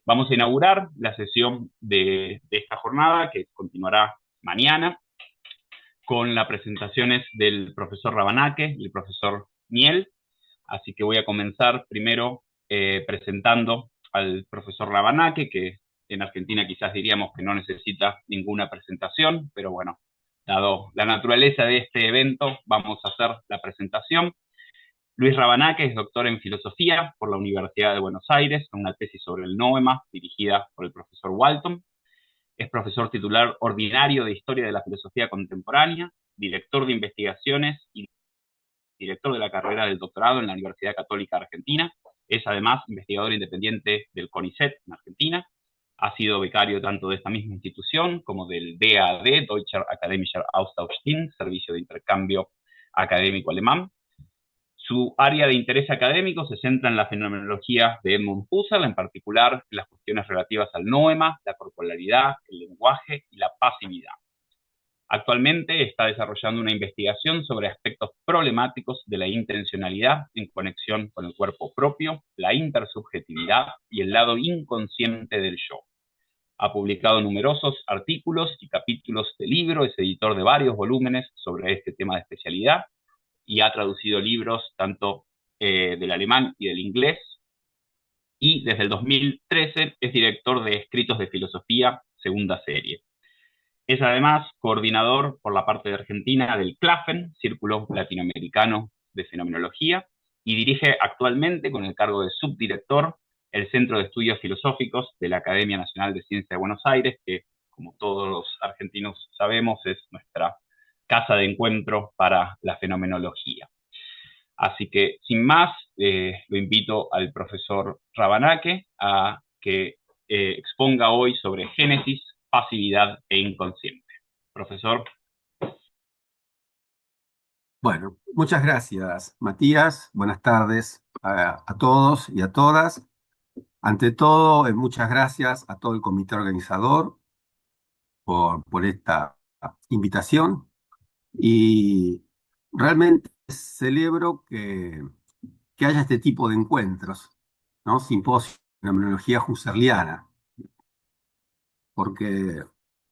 Vamos a inaugurar la sesión de esta jornada que continuará mañana con las presentaciones del profesor Rabanake y el profesor Miel. Así que voy a comenzar primero presentando al profesor Rabanake, que en Argentina quizás diríamos que no necesita ninguna presentación, pero bueno, dado la naturaleza de este evento, vamos a hacer la presentación. Luis Rabanake es doctor en filosofía por la Universidad de Buenos Aires, con una tesis sobre el noema dirigida por el profesor Walton. Es profesor titular ordinario de Historia de la Filosofía Contemporánea, director de investigaciones y director de la carrera del doctorado en la Universidad Católica Argentina. Es además investigador independiente del CONICET en Argentina. Ha sido becario tanto de esta misma institución como del DAAD, Deutscher Akademischer Austauschdienst, Servicio de Intercambio Académico Alemán. Su área de interés académico se centra en la fenomenología de Edmund Husserl, en particular en las cuestiones relativas al noema, la corporalidad, el lenguaje y la pasividad. Actualmente está desarrollando una investigación sobre aspectos problemáticos de la intencionalidad en conexión con el cuerpo propio, la intersubjetividad y el lado inconsciente del yo. Ha publicado numerosos artículos y capítulos de libro, es editor de varios volúmenes sobre este tema de especialidad y ha traducido libros tanto del alemán y del inglés. Y desde el 2013 es director de Escritos de Filosofía, segunda serie. Es además coordinador por la parte de Argentina del CLAFEN, Círculo Latinoamericano de Fenomenología, y dirige actualmente, con el cargo de subdirector, el Centro de Estudios Filosóficos de la Academia Nacional de Ciencia de Buenos Aires, que, como todos los argentinos sabemos, es nuestra casa de encuentro para la fenomenología. Así que, sin más, lo invito al profesor Rabanake a que exponga hoy sobre génesis, pasividad e inconsciente. Profesor. Bueno, muchas gracias, Matías. Buenas tardes a todos y a todas. Ante todo, muchas gracias a todo el comité organizador por esta invitación y realmente celebro que haya este tipo de encuentros, ¿no? Simposio de fenomenología husserliana, porque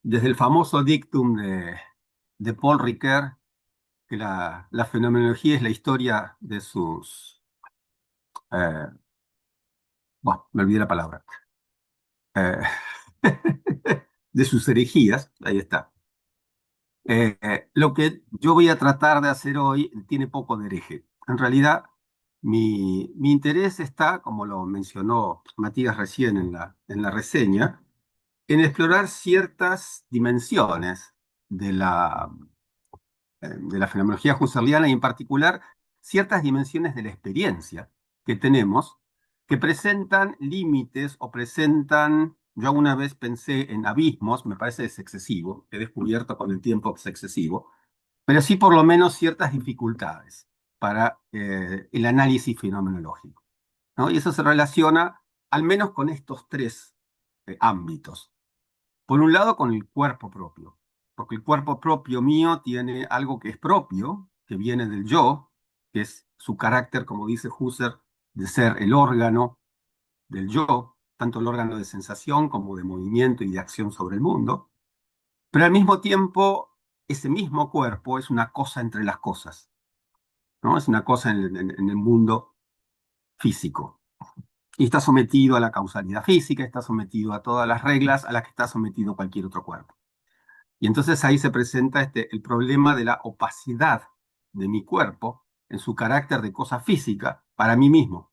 desde el famoso dictum de Paul Ricoeur, que la fenomenología es la historia de sus eh, bueno, me olvidé la palabra, eh, de sus herejías, ahí está. Lo que yo voy a tratar de hacer hoy tiene poco de hereje. En realidad, mi interés está, como lo mencionó Matías recién en la reseña, en explorar ciertas dimensiones de de la fenomenología husserliana y en particular ciertas dimensiones de la experiencia que tenemos que presentan límites o presentan, yo alguna vez pensé en abismos, me parece es excesivo, he descubierto con el tiempo que es excesivo, pero sí por lo menos ciertas dificultades para el análisis fenomenológico, ¿no? Y eso se relaciona al menos con estos tres ámbitos. Por un lado, con el cuerpo propio, porque el cuerpo propio mío tiene algo que es propio, que viene del yo, que es su carácter, como dice Husserl, de ser el órgano del yo, tanto el órgano de sensación como de movimiento y de acción sobre el mundo, pero al mismo tiempo ese mismo cuerpo es una cosa entre las cosas, ¿no? Es una cosa en el mundo físico. Y está sometido a la causalidad física, está sometido a todas las reglas a las que está sometido cualquier otro cuerpo. Y entonces ahí se presenta el problema de la opacidad de mi cuerpo en su carácter de cosa física para mí mismo,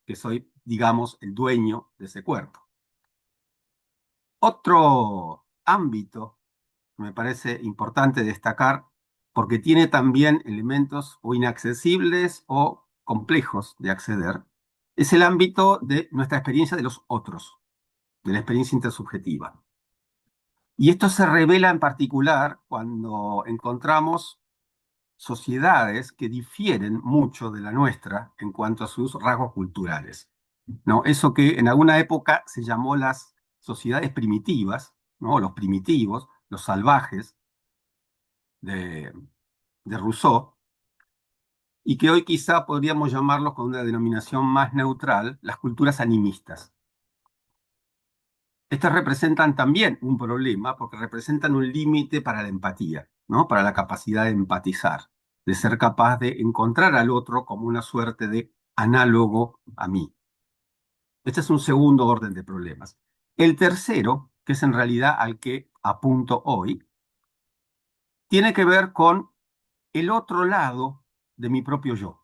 que soy, digamos, el dueño de ese cuerpo. Otro ámbito que me parece importante destacar, porque tiene también elementos o inaccesibles o complejos de acceder, es el ámbito de nuestra experiencia de los otros, de la experiencia intersubjetiva. Y esto se revela en particular cuando encontramos sociedades que difieren mucho de la nuestra en cuanto a sus rasgos culturales, ¿no? Eso que en alguna época se llamó las sociedades primitivas, ¿no? Los primitivos, los salvajes de, de Rousseau, y que hoy quizá podríamos llamarlos con una denominación más neutral, las culturas animistas. Estas representan también un problema porque representan un límite para la empatía, ¿no? Para la capacidad de empatizar, de ser capaz de encontrar al otro como una suerte de análogo a mí. Este es un segundo orden de problemas. El tercero, que es en realidad al que apunto hoy, tiene que ver con el otro lado de mi propio yo.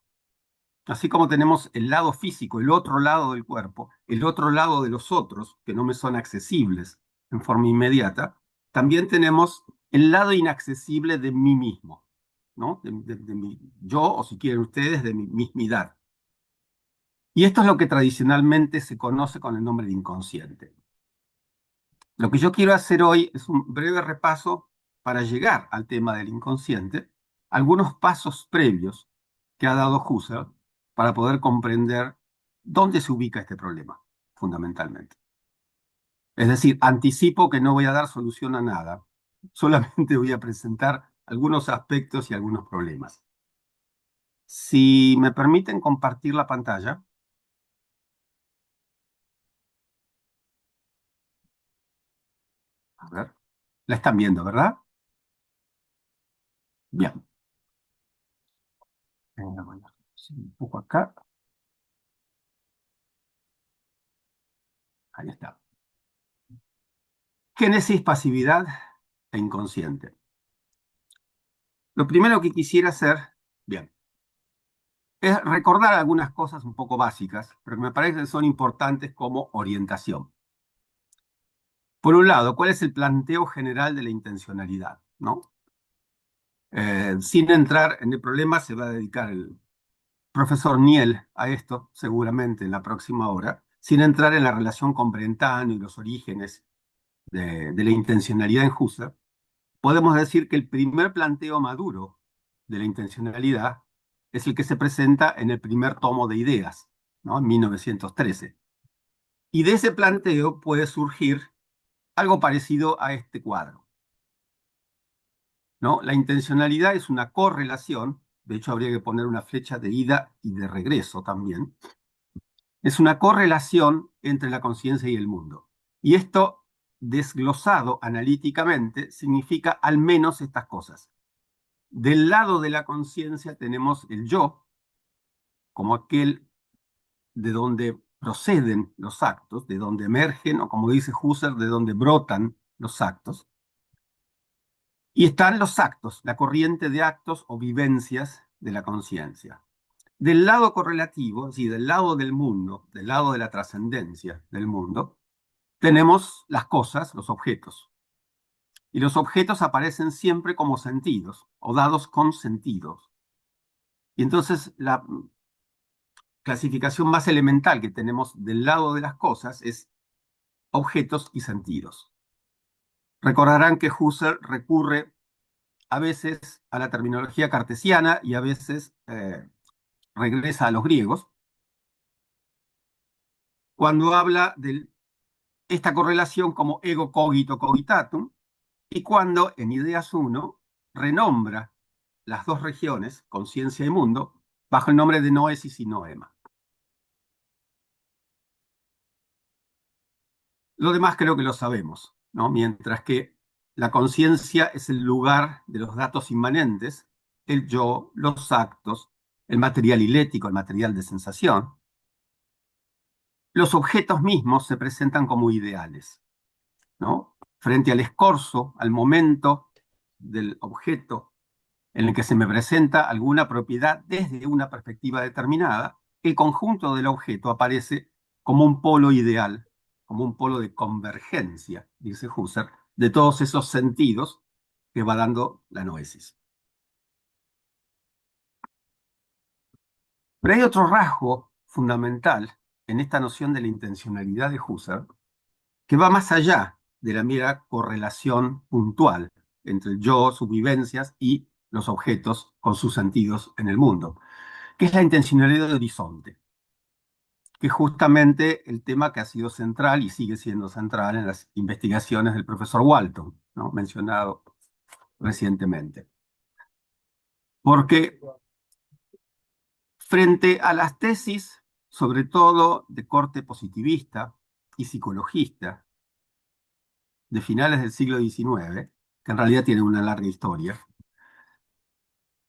Así como tenemos el lado físico, el otro lado del cuerpo, el otro lado de los otros, que no me son accesibles en forma inmediata, también tenemos el lado inaccesible de mí mismo, ¿no? De mi yo, o si quieren ustedes, de mi mismidad. Y esto es lo que tradicionalmente se conoce con el nombre de inconsciente. Lo que yo quiero hacer hoy es un breve repaso para llegar al tema del inconsciente, algunos pasos previos que ha dado Husserl para poder comprender dónde se ubica este problema, fundamentalmente. Es decir, anticipo que no voy a dar solución a nada, solamente voy a presentar algunos aspectos y algunos problemas. Si me permiten compartir la pantalla, a ver, la están viendo, ¿verdad? Bien. Voy a hacer un poco acá, ahí está. Génesis, pasividad e inconsciente. Lo primero que quisiera hacer, bien, es recordar algunas cosas un poco básicas, pero que me parece que son importantes como orientación. Por un lado, ¿cuál es el planteo general de la intencionalidad? ¿No? Sin entrar en el problema, se va a dedicar el profesor Niel a esto, seguramente en la próxima hora, sin entrar en la relación con Brentano y los orígenes de la intencionalidad en Husserl. Podemos decir que el primer planteo maduro de la intencionalidad es el que se presenta en el primer tomo de Ideas, ¿no? En 1913. Y de ese planteo puede surgir algo parecido a este cuadro, ¿no? La intencionalidad es una correlación, de hecho habría que poner una flecha de ida y de regreso también, es una correlación entre la conciencia y el mundo. Y esto, desglosado analíticamente, significa al menos estas cosas. Del lado de la conciencia tenemos el yo, como aquel de donde proceden los actos, de donde emergen, o como dice Husserl, de donde brotan los actos. Y están los actos, la corriente de actos o vivencias de la conciencia. Del lado correlativo, es decir, del lado del mundo, del lado de la trascendencia del mundo, tenemos las cosas, los objetos. Y los objetos aparecen siempre como sentidos o dados con sentidos. Y entonces la clasificación más elemental que tenemos del lado de las cosas es objetos y sentidos. Recordarán que Husserl recurre a veces a la terminología cartesiana y a veces regresa a los griegos cuando habla de esta correlación como ego cogito cogitatum y cuando en Ideas 1 renombra las dos regiones, conciencia y mundo, bajo el nombre de noesis y noema. Lo demás creo que lo sabemos, ¿no? Mientras que la conciencia es el lugar de los datos inmanentes, el yo, los actos, el material ilético, el material de sensación. Los objetos mismos se presentan como ideales, ¿no? Frente al escorzo, al momento del objeto en el que se me presenta alguna propiedad desde una perspectiva determinada, el conjunto del objeto aparece como un polo ideal, como un polo de convergencia, dice Husserl, de todos esos sentidos que va dando la noesis. Pero hay otro rasgo fundamental en esta noción de la intencionalidad de Husserl que va más allá de la mera correlación puntual entre el yo, sus vivencias y los objetos con sus sentidos en el mundo, que es la intencionalidad de horizonte, que es justamente el tema que ha sido central y sigue siendo central en las investigaciones del profesor Walton, ¿no? Mencionado recientemente. Porque frente a las tesis, sobre todo de corte positivista y psicologista, de finales del siglo XIX, que en realidad tienen una larga historia,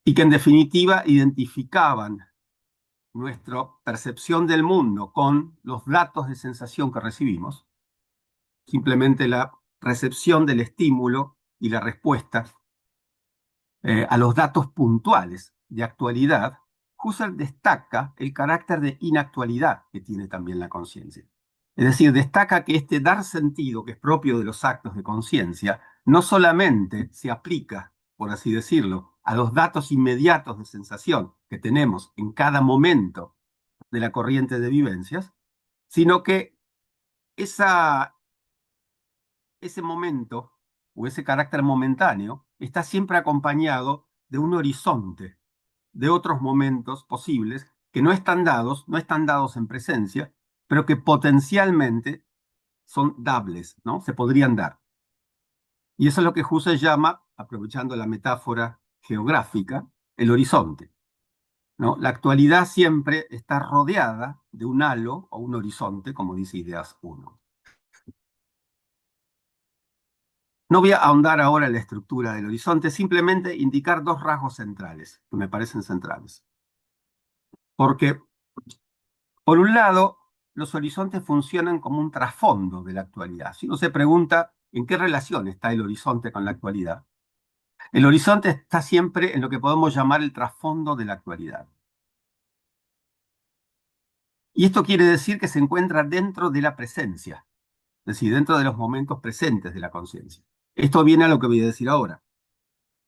y que en definitiva identificaban nuestra percepción del mundo con los datos de sensación que recibimos, simplemente la recepción del estímulo y la respuesta a los datos puntuales de actualidad. Husserl destaca el carácter de inactualidad que tiene también la conciencia. Es decir, destaca que este dar sentido que es propio de los actos de conciencia no solamente se aplica, por así decirlo, a los datos inmediatos de sensación que tenemos en cada momento de la corriente de vivencias, sino que esa, ese momento o ese carácter momentáneo está siempre acompañado de un horizonte de otros momentos posibles que no están dados en presencia, pero que potencialmente son dables, ¿no? Se podrían dar. Y eso es lo que Husserl llama, aprovechando la metáfora geográfica, el horizonte, ¿no? La actualidad siempre está rodeada de un halo o un horizonte, como dice Ideas 1. No voy a ahondar ahora en la estructura del horizonte, simplemente indicar dos rasgos centrales, que me parecen centrales. Porque, por un lado, los horizontes funcionan como un trasfondo de la actualidad. Si uno se pregunta en qué relación está el horizonte con la actualidad, el horizonte está siempre en lo que podemos llamar el trasfondo de la actualidad. Y esto quiere decir que se encuentra dentro de la presencia, es decir, dentro de los momentos presentes de la conciencia. Esto viene a lo que voy a decir ahora,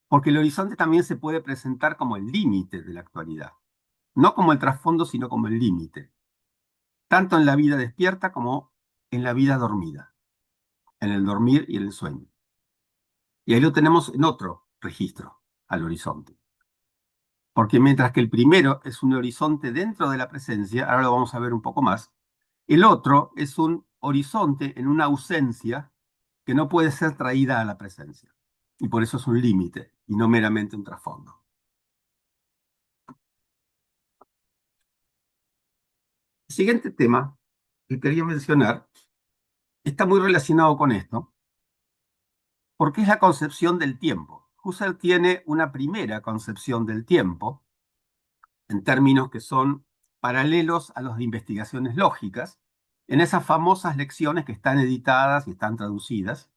porque el horizonte también se puede presentar como el límite de la actualidad, no como el trasfondo, sino como el límite, tanto en la vida despierta como en la vida dormida, en el dormir y en el sueño. Y ahí lo tenemos en otro registro, al horizonte. Porque mientras que el primero es un horizonte dentro de la presencia, ahora lo vamos a ver un poco más, el otro es un horizonte en una ausencia que no puede ser traída a la presencia. Y por eso es un límite y no meramente un trasfondo. El siguiente tema que quería mencionar está muy relacionado con esto, porque es la concepción del tiempo. Husserl tiene una primera concepción del tiempo en términos que son paralelos a los de investigaciones lógicas, en esas famosas lecciones que están editadas y están traducidas,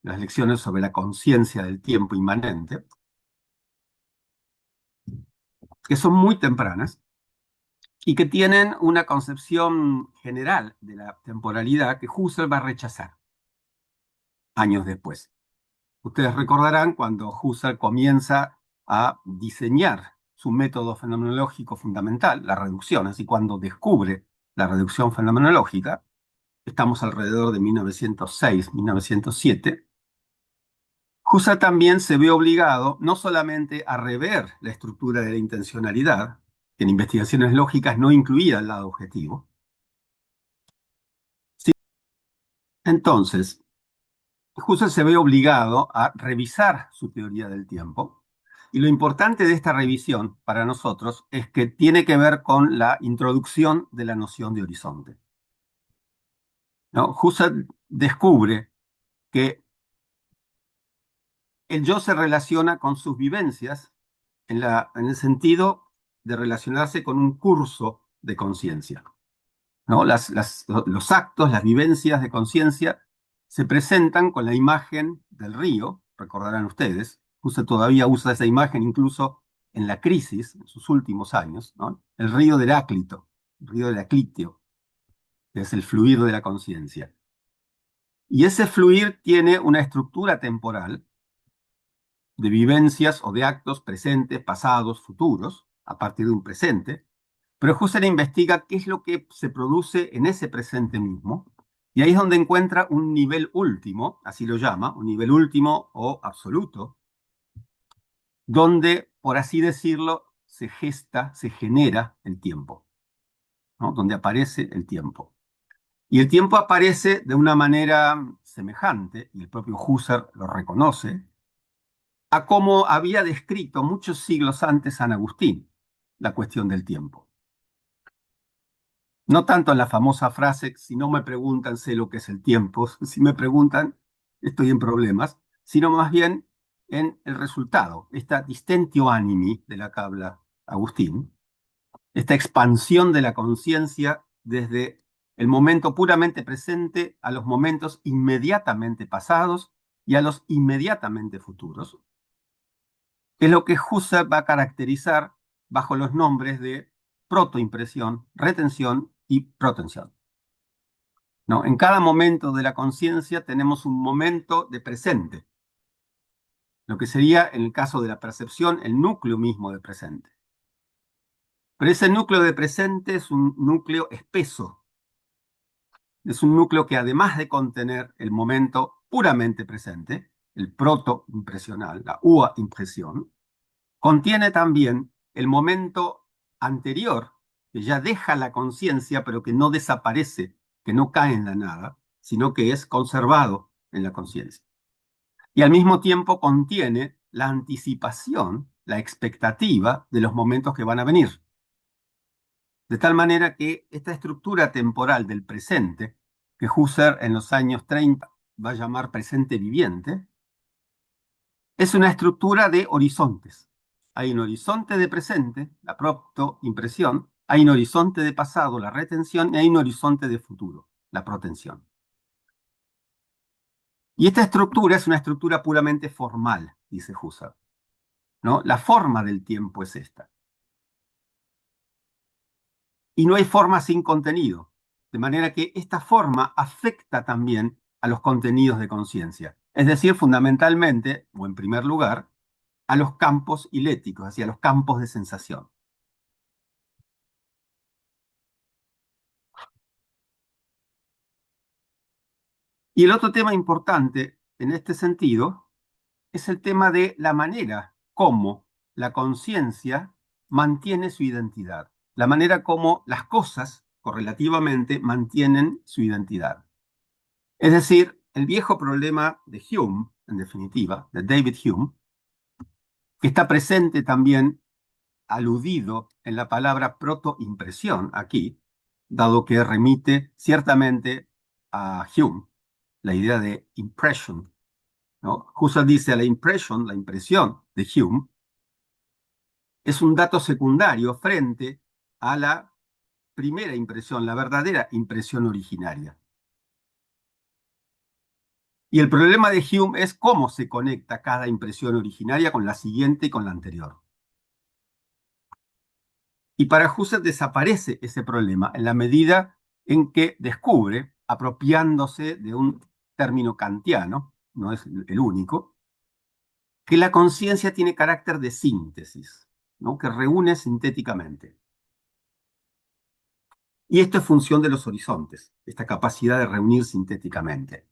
las lecciones sobre la conciencia del tiempo inmanente, que son muy tempranas y que tienen una concepción general de la temporalidad que Husserl va a rechazar años después. Ustedes recordarán cuando Husserl comienza a diseñar su método fenomenológico fundamental, la reducción, así cuando descubre la reducción fenomenológica, estamos alrededor de 1906, 1907, Husserl también se ve obligado no solamente a rever la estructura de la intencionalidad, que en investigaciones lógicas no incluía el lado objetivo. Entonces, Husserl se ve obligado a revisar su teoría del tiempo. Y lo importante de esta revisión para nosotros es que tiene que ver con la introducción de la noción de horizonte, ¿no? Husserl descubre que el yo se relaciona con sus vivencias en el sentido de relacionarse con un curso de conciencia, ¿no? Los actos, las vivencias de conciencia se presentan con la imagen del río, recordarán ustedes. Husserl todavía usa esa imagen incluso en la crisis, en sus últimos años, ¿no? El río de Heráclito, el río de Heraclitio, que es el fluir de la conciencia. Y ese fluir tiene una estructura temporal de vivencias o de actos presentes, pasados, futuros, a partir de un presente, pero Husserl investiga qué es lo que se produce en ese presente mismo, y ahí es donde encuentra un nivel último, así lo llama, un nivel último o absoluto, donde, por así decirlo, se gesta, se genera el tiempo, ¿no? Donde aparece el tiempo. Y el tiempo aparece de una manera semejante, y el propio Husserl lo reconoce, a cómo había descrito muchos siglos antes San Agustín la cuestión del tiempo. No tanto en la famosa frase, si no me preguntan, sé lo que es el tiempo, si me preguntan, estoy en problemas, sino más bien en el resultado, esta distentio animi de la que habla Agustín, esta expansión de la conciencia desde el momento puramente presente a los momentos inmediatamente pasados y a los inmediatamente futuros, es lo que Husserl va a caracterizar bajo los nombres de protoimpresión, retención y protensión. ¿No? En cada momento de la conciencia tenemos un momento de presente, lo que sería, en el caso de la percepción, el núcleo mismo de presente. Pero ese núcleo de presente es un núcleo espeso, es un núcleo que además de contener el momento puramente presente, el proto-impresional, la ua-impresión, contiene también el momento anterior, que ya deja la conciencia, pero que no desaparece, que no cae en la nada, sino que es conservado en la conciencia. Y al mismo tiempo contiene la anticipación, la expectativa de los momentos que van a venir. De tal manera que esta estructura temporal del presente, que Husserl en los años 30 va a llamar presente viviente, es una estructura de horizontes. Hay un horizonte de presente, la protoimpresión, hay un horizonte de pasado, la retención, y hay un horizonte de futuro, la protensión. Y esta estructura es una estructura puramente formal, dice Husserl, ¿no? La forma del tiempo es esta. Y no hay forma sin contenido, de manera que esta forma afecta también a los contenidos de conciencia. Es decir, fundamentalmente, o en primer lugar, a los campos iléticos, hacia los campos de sensación. Y el otro tema importante en este sentido es el tema de la manera como la conciencia mantiene su identidad, la manera como las cosas correlativamente mantienen su identidad. Es decir, el viejo problema de Hume, en definitiva, de David Hume, que está presente también aludido en la palabra protoimpresión aquí, dado que remite ciertamente a Hume, la idea de impression, ¿no? Husserl dice a la impression, la impresión de Hume, es un dato secundario frente a la primera impresión, la verdadera impresión originaria. Y el problema de Hume es cómo se conecta cada impresión originaria con la siguiente y con la anterior. Y para Husserl desaparece ese problema en la medida en que descubre, apropiándose de un término kantiano, no es el único, que la conciencia tiene carácter de síntesis, ¿no? Que reúne sintéticamente. Y esto es función de los horizontes, esta capacidad de reunir sintéticamente.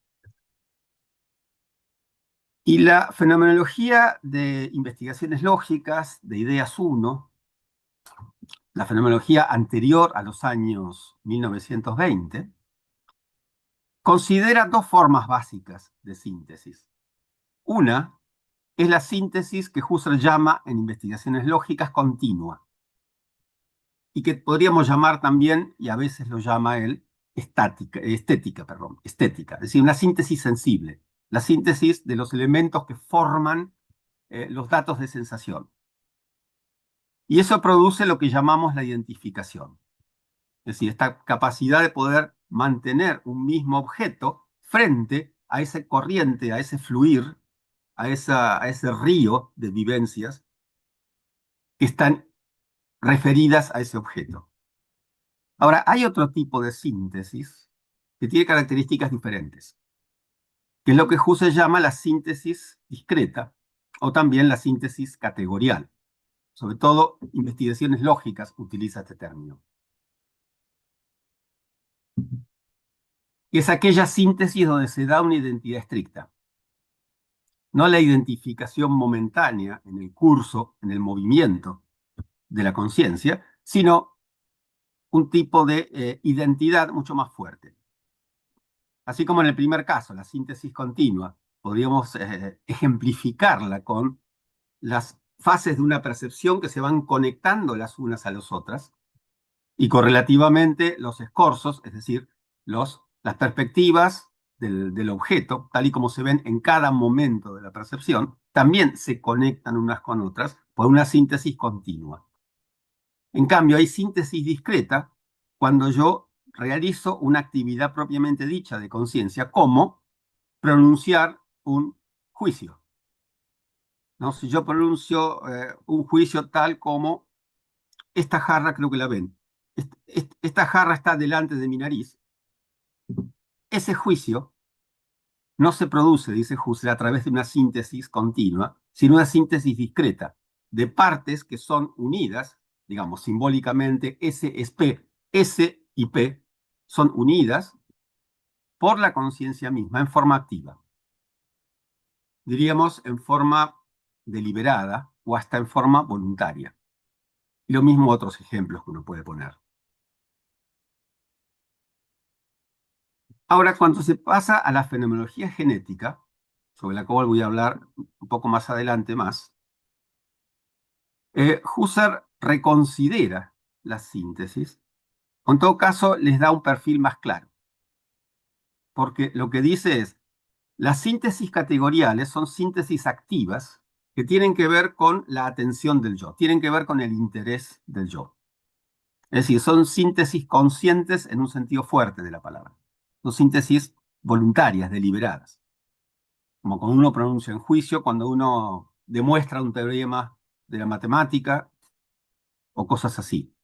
Y la fenomenología de investigaciones lógicas, de ideas 1, la fenomenología anterior a los años 1920, considera dos formas básicas de síntesis. Una es la síntesis que Husserl llama en investigaciones lógicas continua, y que podríamos llamar también, y a veces lo llama él, estética, es decir, una síntesis sensible, la síntesis de los elementos que forman los datos de sensación. Y eso produce lo que llamamos la identificación, es decir, esta capacidad de poder mantener un mismo objeto frente a esa corriente, a ese fluir, a ese río de vivencias que están referidas a ese objeto. Ahora, hay otro tipo de síntesis que tiene características diferentes, que es lo que Husserl llama la síntesis discreta o también la síntesis categorial. Sobre todo, investigaciones lógicas utiliza este término. Es aquella síntesis donde se da una identidad estricta, no la identificación momentánea en el curso, en el movimiento de la conciencia, sino un tipo de identidad mucho más fuerte. Así como en el primer caso, la síntesis continua, podríamos ejemplificarla con las fases de una percepción que se van conectando las unas a las otras. Y correlativamente los escorzos, es decir, las perspectivas del objeto, tal y como se ven en cada momento de la percepción, también se conectan unas con otras por una síntesis continua. En cambio, hay síntesis discreta cuando yo realizo una actividad propiamente dicha de conciencia, como pronunciar un juicio. ¿No? Si yo pronuncio un juicio tal como esta jarra, creo que la ven, esta jarra está delante de mi nariz, ese juicio no se produce, dice Husserl, a través de una síntesis continua, sino una síntesis discreta de partes que son unidas, digamos, simbólicamente, S es P, S y P son unidas por la conciencia misma en forma activa. Diríamos en forma deliberada o hasta en forma voluntaria. Y lo mismo otros ejemplos que uno puede poner. Ahora, cuando se pasa a la fenomenología genética, sobre la cual voy a hablar un poco más adelante más, Husserl reconsidera la síntesis, o en todo caso les da un perfil más claro, porque lo que dice es, las síntesis categoriales son síntesis activas que tienen que ver con la atención del yo, tienen que ver con el interés del yo. Es decir, son síntesis conscientes en un sentido fuerte de la palabra, son síntesis voluntarias, deliberadas, como cuando uno pronuncia en juicio, cuando uno demuestra un teorema de la matemática o cosas así.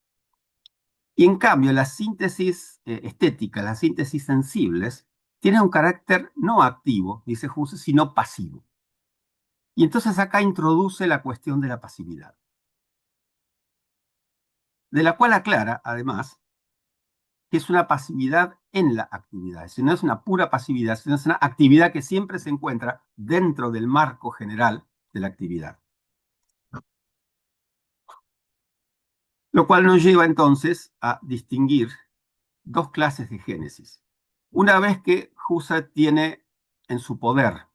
Y en cambio, la síntesis estética, las síntesis sensibles, tienen un carácter no activo, dice Husserl, sino pasivo. Y entonces acá introduce la cuestión de la pasividad, de la cual aclara, además, que es una pasividad en la actividad, es decir, no es una pura pasividad, sino es una actividad que siempre se encuentra dentro del marco general de la actividad. Lo cual nos lleva entonces a distinguir dos clases de génesis. Una vez que Husserl tiene en su poder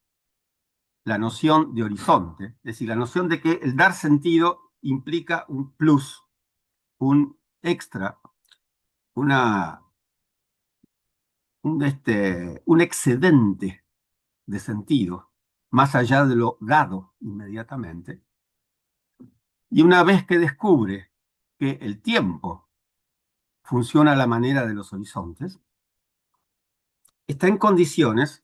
la noción de horizonte, es decir, la noción de que el dar sentido implica un plus, un extra, una, un excedente de sentido, más allá de lo dado inmediatamente. Y una vez que descubre que el tiempo funciona a la manera de los horizontes, está en condiciones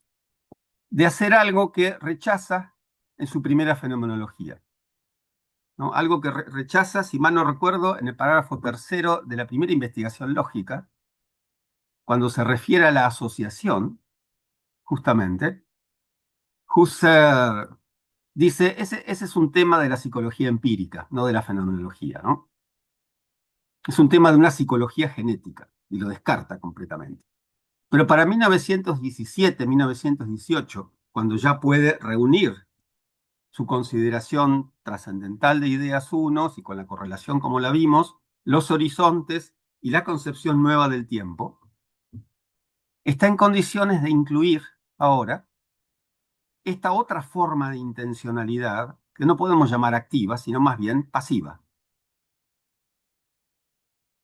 de hacer algo que rechaza en su primera fenomenología, ¿no? Algo que rechaza, si mal no recuerdo, en el parágrafo tercero de la primera investigación lógica, cuando se refiere a la asociación, justamente, Husserl dice, ese es un tema de la psicología empírica, no de la fenomenología, ¿no? Es un tema de una psicología genética, y lo descarta completamente. Pero para 1917, 1918, cuando ya puede reunir su consideración trascendental de ideas unos y con la correlación como la vimos, los horizontes y la concepción nueva del tiempo, está en condiciones de incluir ahora esta otra forma de intencionalidad que no podemos llamar activa, sino más bien pasiva.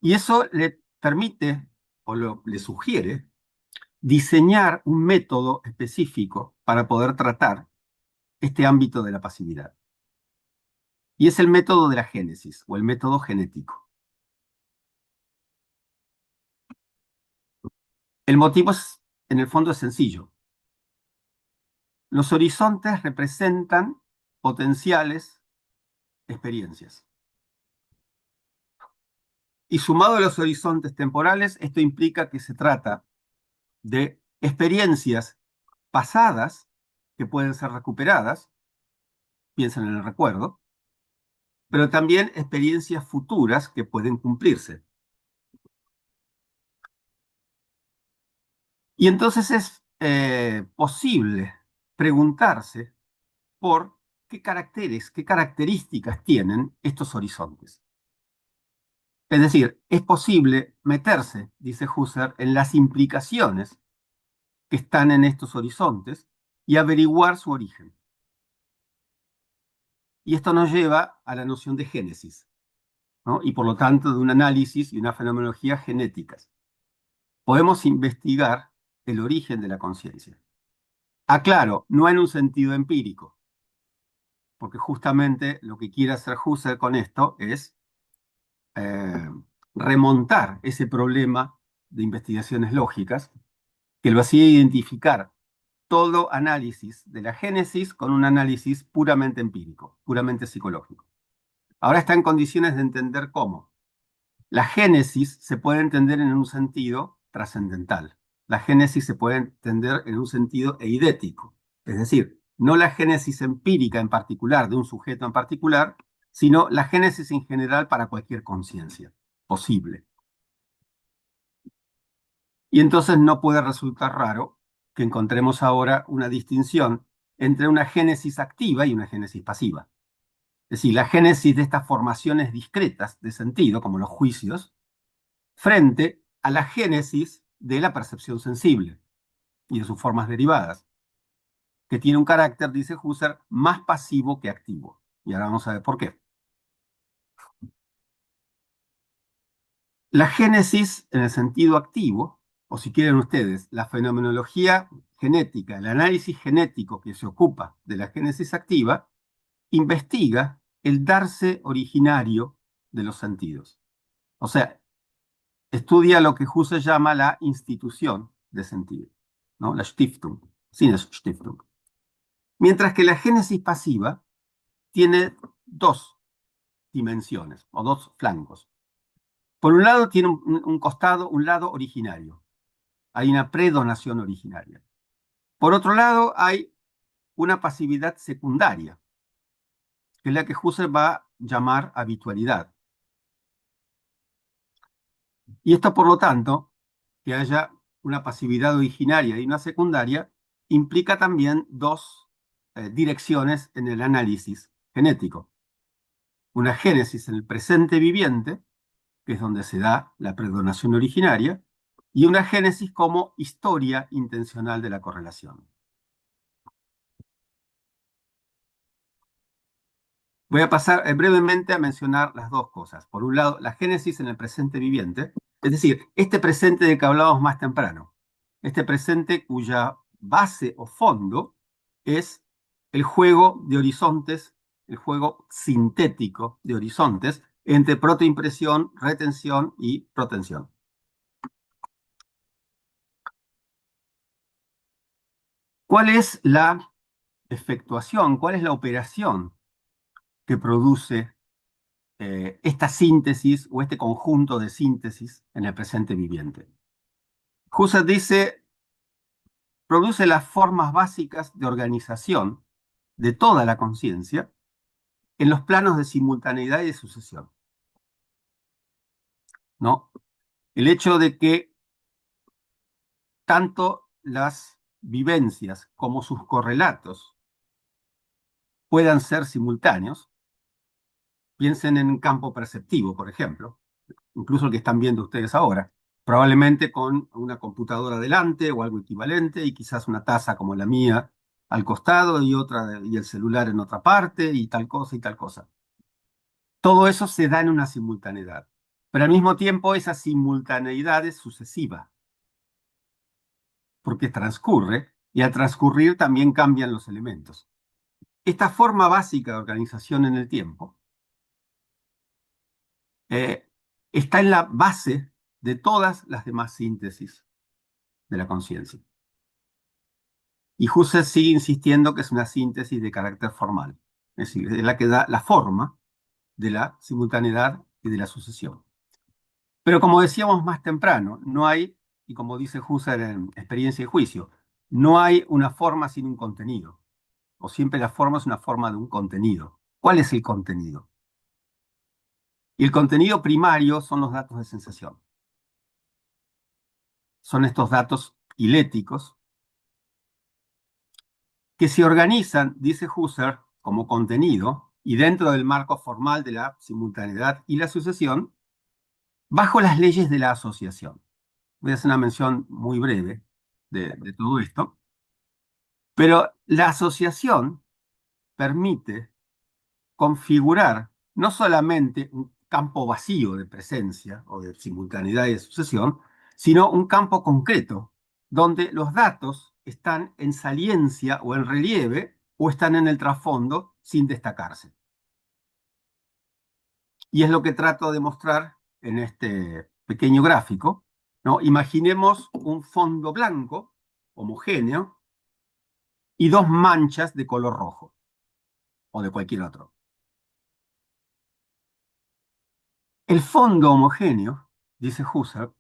Y eso le permite, o le sugiere, diseñar un método específico para poder tratar este ámbito de la pasividad. Y es el método de la génesis, o el método genético. El motivo es, en el fondo, es sencillo. Los horizontes representan potenciales experiencias. Y sumado a los horizontes temporales, esto implica que se trata de experiencias pasadas que pueden ser recuperadas, piensen en el recuerdo, pero también experiencias futuras que pueden cumplirse. Y entonces es posible preguntarse por qué caracteres, qué características tienen estos horizontes. Es decir, es posible meterse, dice Husserl, en las implicaciones que están en estos horizontes y averiguar su origen. Y esto nos lleva a la noción de génesis. ¿no? Y por lo tanto de un análisis y una fenomenología genéticas. Podemos investigar el origen de la conciencia. Aclaro, no en un sentido empírico, porque justamente lo que quiere hacer Husserl con esto es eh, remontar ese problema de investigaciones lógicas que lo hacía identificar todo análisis de la génesis con un análisis puramente empírico, puramente psicológico. Ahora está en condiciones de entender cómo. La génesis se puede entender en un sentido trascendental. La génesis se puede entender en un sentido eidético. Es decir, no la génesis empírica en particular de un sujeto en particular, sino la génesis en general para cualquier conciencia posible. Y entonces no puede resultar raro que encontremos ahora una distinción entre una génesis activa y una génesis pasiva. Es decir, la génesis de estas formaciones discretas de sentido, como los juicios, frente a la génesis de la percepción sensible y de sus formas derivadas, que tiene un carácter, dice Husserl, más pasivo que activo. Y ahora vamos a ver por qué. La génesis en el sentido activo, o si quieren ustedes, la fenomenología genética, el análisis genético que se ocupa de la génesis activa, investiga el darse originario de los sentidos. O sea, estudia lo que Husserl llama la institución de sentido, ¿no? La Stiftung, Sinnesstiftung. Mientras que la génesis pasiva tiene dos dimensiones o dos flancos. Por un lado tiene un costado, un lado originario. Hay una predonación originaria. Por otro lado hay una pasividad secundaria, que es la que Husserl va a llamar habitualidad. Y esto, por lo tanto, que haya una pasividad originaria y una secundaria, implica también dos direcciones en el análisis genético. Una génesis en el presente viviente, que es donde se da la predonación originaria, y una génesis como historia intencional de la correlación. Voy a pasar brevemente a mencionar las dos cosas. Por un lado, la génesis en el presente viviente, es decir, este presente del que hablábamos más temprano, este presente cuya base o fondo es el juego de horizontes, el juego sintético de horizontes entre protoimpresión, retención y protensión. ¿Cuál es la efectuación, cuál es la operación que produce esta síntesis o este conjunto de síntesis en el presente viviente? Husserl dice, produce las formas básicas de organización de toda la conciencia en los planos de simultaneidad y de sucesión, ¿no? El hecho de que tanto las vivencias como sus correlatos puedan ser simultáneos. Piensen en un campo perceptivo, por ejemplo, incluso el que están viendo ustedes ahora, probablemente con una computadora delante o algo equivalente y quizás una taza como la mía al costado y otra y el celular en otra parte y tal cosa y tal cosa. Todo eso se da en una simultaneidad, pero al mismo tiempo esa simultaneidad es sucesiva, porque transcurre y al transcurrir también cambian los elementos. Esta forma básica de organización en el tiempo eh, está en la base de todas las demás síntesis de la conciencia. Y Husserl sigue insistiendo que es una síntesis de carácter formal, es decir, es la que da la forma de la simultaneidad y de la sucesión. Pero como decíamos más temprano, no hay, y como dice Husserl en Experiencia y Juicio, no hay una forma sin un contenido, o siempre la forma es una forma de un contenido. ¿Cuál es el contenido? Y el contenido primario son los datos de sensación. Son estos datos hiléticos que se organizan, dice Husserl, como contenido y dentro del marco formal de la simultaneidad y la sucesión, bajo las leyes de la asociación. Voy a hacer una mención muy breve de todo esto, pero la asociación permite configurar no solamente campo vacío de presencia o de simultaneidad y de sucesión, sino un campo concreto, donde los datos están en saliencia o en relieve o están en el trasfondo sin destacarse. Y es lo que trato de mostrar en este pequeño gráfico, ¿no? Imaginemos un fondo blanco, homogéneo, y dos manchas de color rojo o de cualquier otro. El fondo homogéneo, dice Husserl,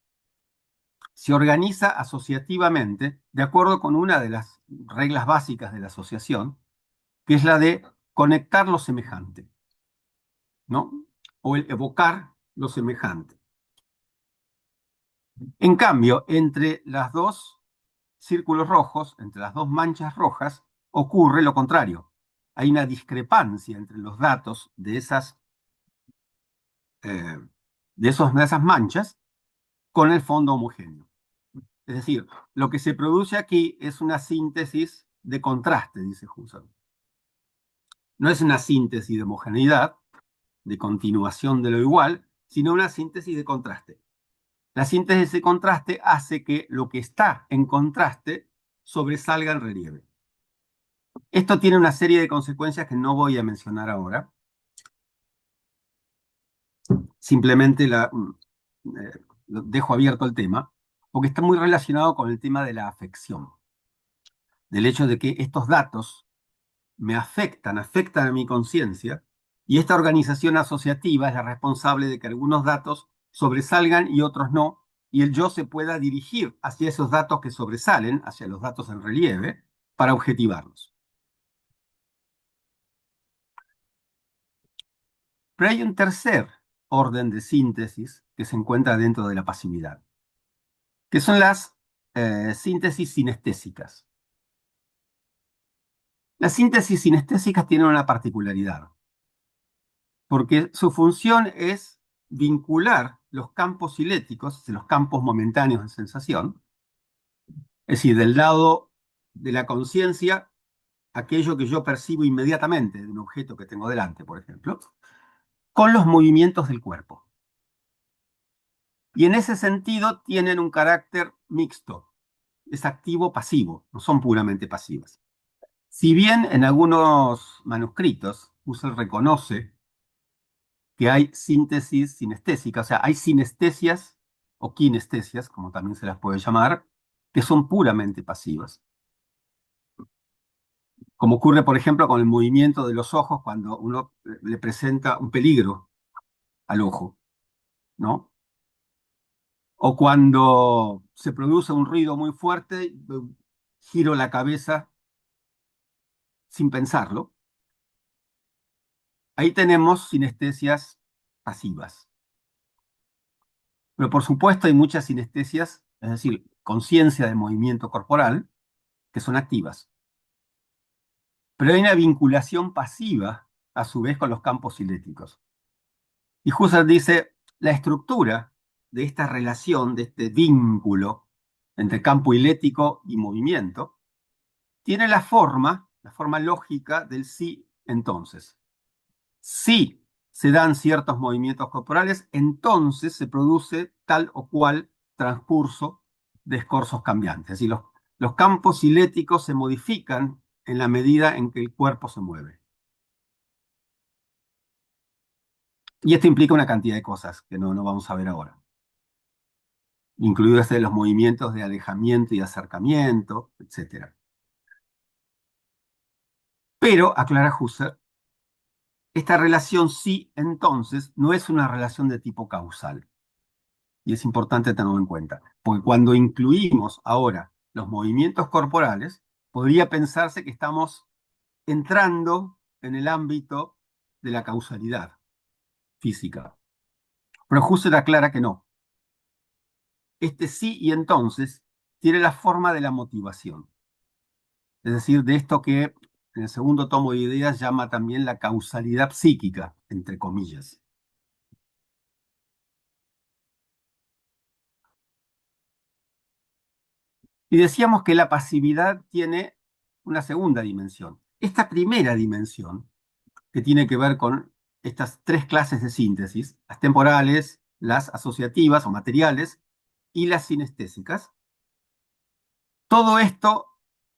se organiza asociativamente de acuerdo con una de las reglas básicas de la asociación, que es la de conectar lo semejante, ¿no? O el evocar lo semejante. En cambio, entre las dos círculos rojos, entre las dos manchas rojas, ocurre lo contrario. Hay una discrepancia entre los datos eh, de esas manchas con el fondo homogéneo. Es decir, lo que se produce aquí es una síntesis de contraste, dice Husserl. No es una síntesis de homogeneidad, de continuación de lo igual, sino una síntesis de contraste. La síntesis de contraste hace que lo que está en contraste sobresalga en relieve. Esto tiene una serie de consecuencias que no voy a mencionar ahora. Simplemente dejo abierto el tema, porque está muy relacionado con el tema de la afección, del hecho de que estos datos me afectan a mi conciencia, y esta organización asociativa es la responsable de que algunos datos sobresalgan y otros no, y el yo se pueda dirigir hacia esos datos que sobresalen, hacia los datos en relieve, para objetivarlos. Pero hay un tercer orden de síntesis que se encuentra dentro de la pasividad, que son las síntesis sinestésicas. Las síntesis sinestésicas tienen una particularidad, porque su función es vincular los campos siléticos, los campos momentáneos de sensación, es decir, del lado de la conciencia, aquello que yo percibo inmediatamente de un objeto que tengo delante, por ejemplo, con los movimientos del cuerpo. Y en ese sentido tienen un carácter mixto, es activo-pasivo, no son puramente pasivas. Si bien en algunos manuscritos Husserl reconoce que hay síntesis sinestésica, o sea, hay sinestesias o kinestesias, como también se las puede llamar, que son puramente pasivas. Como ocurre, por ejemplo, con el movimiento de los ojos cuando uno le presenta un peligro al ojo, ¿no? O cuando se produce un ruido muy fuerte, giro la cabeza sin pensarlo. Ahí tenemos sinestesias pasivas. Pero por supuesto hay muchas sinestesias, es decir, conciencia del movimiento corporal, que son activas. Pero hay una vinculación pasiva, a su vez, con los campos siléticos. Y Husserl dice, la estructura de esta relación, de este vínculo entre campo ilético y movimiento, tiene la forma lógica del sí entonces. Si se dan ciertos movimientos corporales, entonces se produce tal o cual transcurso de escorzos cambiantes. Es decir, los campos ciléticos se modifican en la medida en que el cuerpo se mueve. Y esto implica una cantidad de cosas que no vamos a ver ahora, incluidos los movimientos de alejamiento y acercamiento, etc. Pero, aclara Husserl, esta relación sí, entonces, no es una relación de tipo causal. Y es importante tenerlo en cuenta, porque cuando incluimos ahora los movimientos corporales, podría pensarse que estamos entrando en el ámbito de la causalidad física. Pero Husserl aclara que no. Este sí y entonces tiene la forma de la motivación. Es decir, de esto que en el segundo tomo de ideas llama también la causalidad psíquica, entre comillas. Y decíamos que la pasividad tiene una segunda dimensión. Esta primera dimensión, que tiene que ver con estas tres clases de síntesis, las temporales, las asociativas o materiales y las sinestésicas, todo esto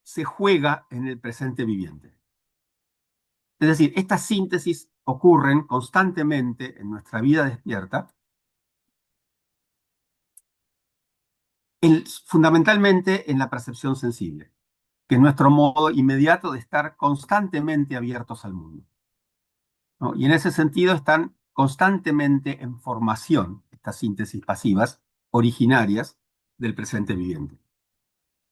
se juega en el presente viviente. Es decir, estas síntesis ocurren constantemente en nuestra vida despierta, fundamentalmente en la percepción sensible, que es nuestro modo inmediato de estar constantemente abiertos al mundo, ¿no? Y en ese sentido están constantemente en formación estas síntesis pasivas originarias del presente viviente.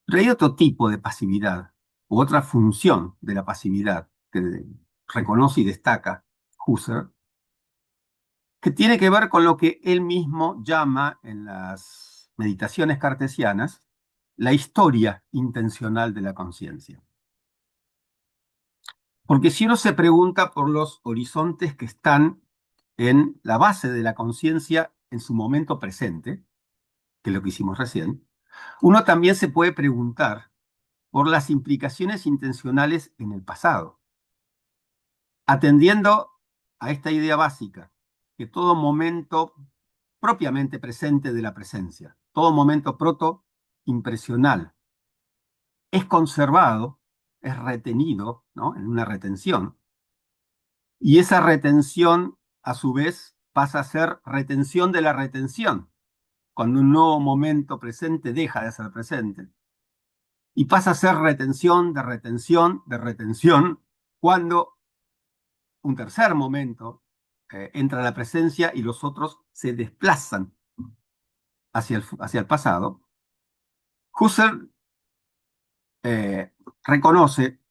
Pero hay otro tipo de pasividad, u otra función de la pasividad que reconoce y destaca Husserl, que tiene que ver con lo que él mismo llama en las meditaciones cartesianas la historia intencional de la conciencia. Porque si uno se pregunta por los horizontes que están en la base de la conciencia en su momento presente, que es lo que hicimos recién, uno también se puede preguntar por las implicaciones intencionales en el pasado, atendiendo a esta idea básica, que todo momento propiamente presente de la presencia, todo momento proto-impresional, es conservado, es retenido, ¿no? En una retención, y esa retención, a su vez, pasa a ser retención de la retención, cuando un nuevo momento presente deja de ser presente. Y pasa a ser retención de retención de retención, cuando un tercer momento entra a la presencia y los otros se desplazan hacia el pasado. Husserl reconoce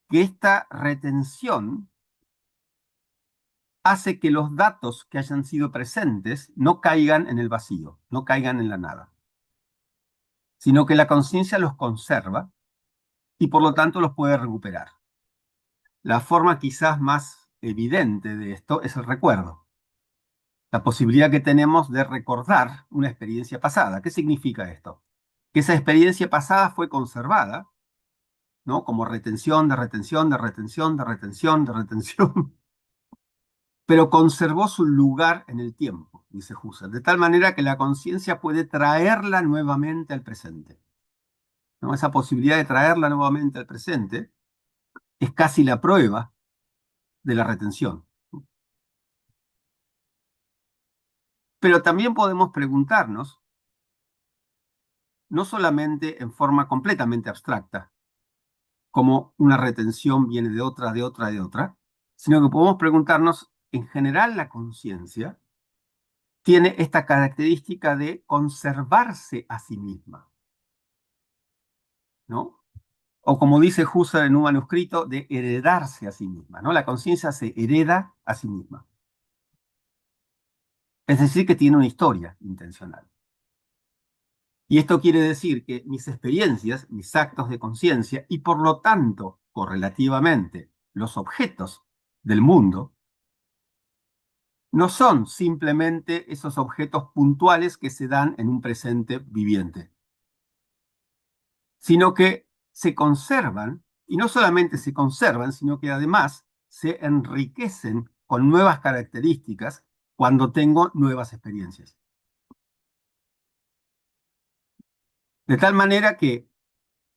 que esta retención hace que los datos que hayan sido presentes no caigan en el vacío, no caigan en la nada, sino que la conciencia los conserva y por lo tanto los puede recuperar. La forma quizás más evidente de esto es el recuerdo, la posibilidad que tenemos de recordar una experiencia pasada. ¿Qué significa esto? Que esa experiencia pasada fue conservada, ¿no? Como retención de retención de retención de retención de retención, pero conservó su lugar en el tiempo, dice Husserl, de tal manera que la conciencia puede traerla nuevamente al presente, ¿no? Esa posibilidad de traerla nuevamente al presente es casi la prueba de la retención. Pero también podemos preguntarnos, no solamente en forma completamente abstracta, como una retención viene de otra, de otra, de otra, sino que podemos preguntarnos, en general la conciencia tiene esta característica de conservarse a sí misma, ¿no? O como dice Husserl en un manuscrito, de heredarse a sí misma, ¿no? La conciencia se hereda a sí misma. Es decir, que tiene una historia intencional. Y esto quiere decir que mis experiencias, mis actos de conciencia y por lo tanto, correlativamente, los objetos del mundo, no son simplemente esos objetos puntuales que se dan en un presente viviente, sino que se conservan, y no solamente se conservan, sino que además se enriquecen con nuevas características cuando tengo nuevas experiencias. De tal manera que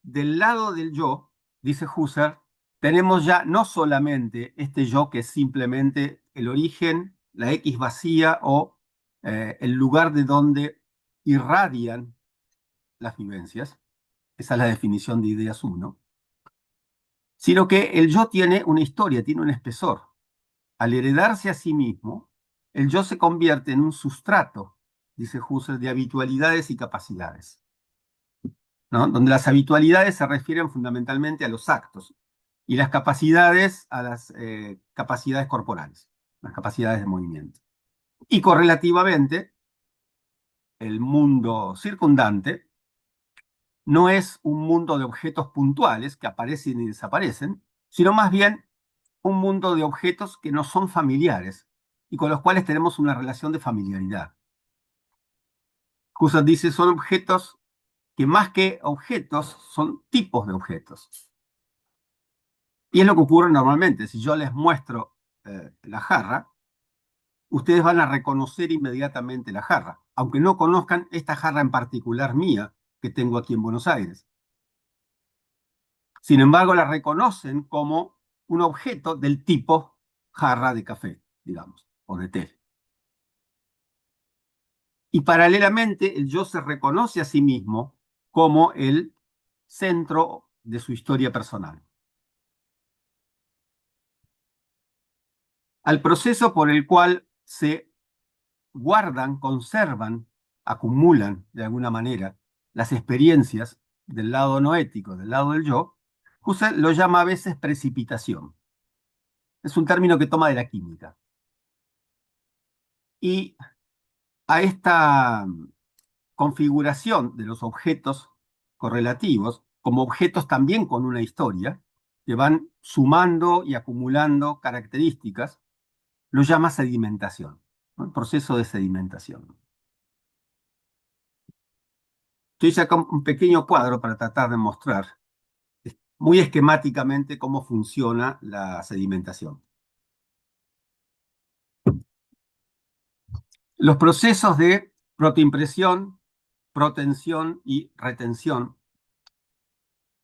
del lado del yo, dice Husserl, tenemos ya no solamente este yo que es simplemente el origen, la X vacía o el lugar de donde irradian las vivencias, esa es la definición de ideas 1, sino que el yo tiene una historia, tiene un espesor. Al heredarse a sí mismo, el yo se convierte en un sustrato, dice Husserl, de habitualidades y capacidades, ¿no? Donde las habitualidades se refieren fundamentalmente a los actos y las capacidades a las capacidades corporales, las capacidades de movimiento. Y correlativamente, el mundo circundante no es un mundo de objetos puntuales que aparecen y desaparecen, sino más bien un mundo de objetos que no son familiares y con los cuales tenemos una relación de familiaridad. Husserl dice, son objetos que más que objetos son tipos de objetos. Y es lo que ocurre normalmente. Si yo les muestro la jarra, ustedes van a reconocer inmediatamente la jarra, aunque no conozcan esta jarra en particular mía que tengo aquí en Buenos Aires. Sin embargo, la reconocen como un objeto del tipo jarra de café, digamos, o de té. Y paralelamente, el yo se reconoce a sí mismo como el centro de su historia personal. Al proceso por el cual se guardan, conservan, acumulan de alguna manera las experiencias del lado no ético, del lado del yo, Husserl lo llama a veces precipitación. Es un término que toma de la química. Y a esta configuración de los objetos correlativos, como objetos también con una historia, que van sumando y acumulando características, lo llama sedimentación, ¿no? El proceso de sedimentación. Yo hice acá un pequeño cuadro para tratar de mostrar muy esquemáticamente cómo funciona la sedimentación. Los procesos de protoimpresión, protensión y retención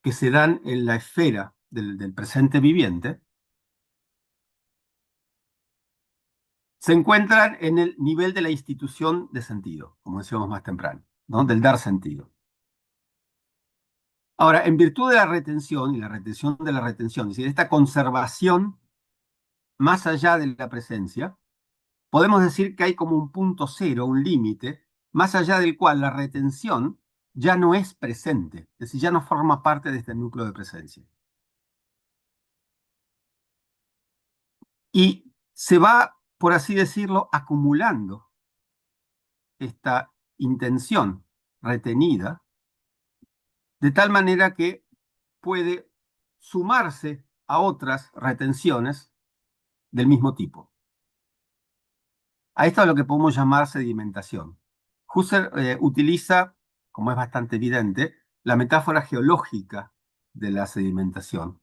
que se dan en la esfera del presente viviente se encuentran en el nivel de la institución de sentido, como decíamos más temprano, ¿no? Del dar sentido. Ahora, en virtud de la retención y la retención de la retención, es decir, esta conservación más allá de la presencia, podemos decir que hay como un punto cero, un límite, más allá del cual la retención ya no es presente, es decir, ya no forma parte de este núcleo de presencia. Y se va, por así decirlo, acumulando esta intención retenida, de tal manera que puede sumarse a otras retenciones del mismo tipo. A esto es lo que podemos llamar sedimentación. Husserl utiliza, como es bastante evidente, la metáfora geológica de la sedimentación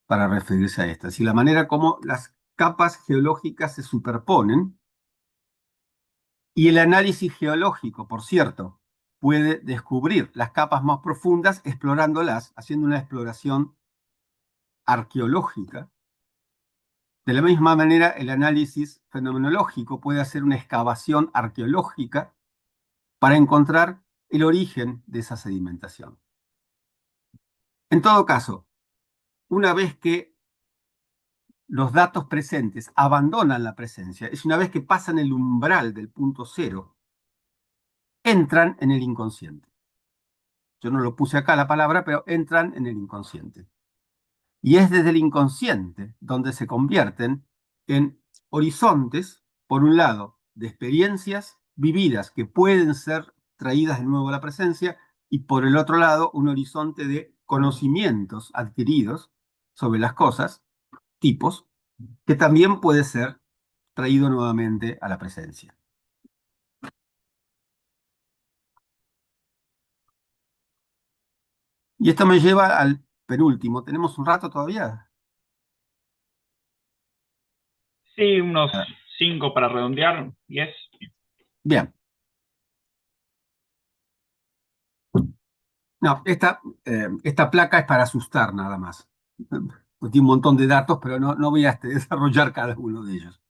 para referirse a esta. Es decir, la manera como las capas geológicas se superponen y el análisis geológico, por cierto, puede descubrir las capas más profundas explorándolas, haciendo una exploración arqueológica. De la misma manera, el análisis fenomenológico puede hacer una excavación arqueológica para encontrar el origen de esa sedimentación. En todo caso, una vez que los datos presentes abandonan la presencia, es una vez que pasan el umbral del punto cero, entran en el inconsciente. Yo no lo puse acá la palabra, pero entran en el inconsciente. Y es desde el inconsciente donde se convierten en horizontes, por un lado, de experiencias vividas que pueden ser traídas de nuevo a la presencia, y por el otro lado, un horizonte de conocimientos adquiridos sobre las cosas, tipos, que también puede ser traído nuevamente a la presencia. Y esto me lleva al penúltimo. ¿Tenemos un rato todavía? Sí, unos 5 para redondear, 10. Bien. No, esta placa es para asustar nada más. Tiene un montón de datos, pero no voy a desarrollar cada uno de ellos.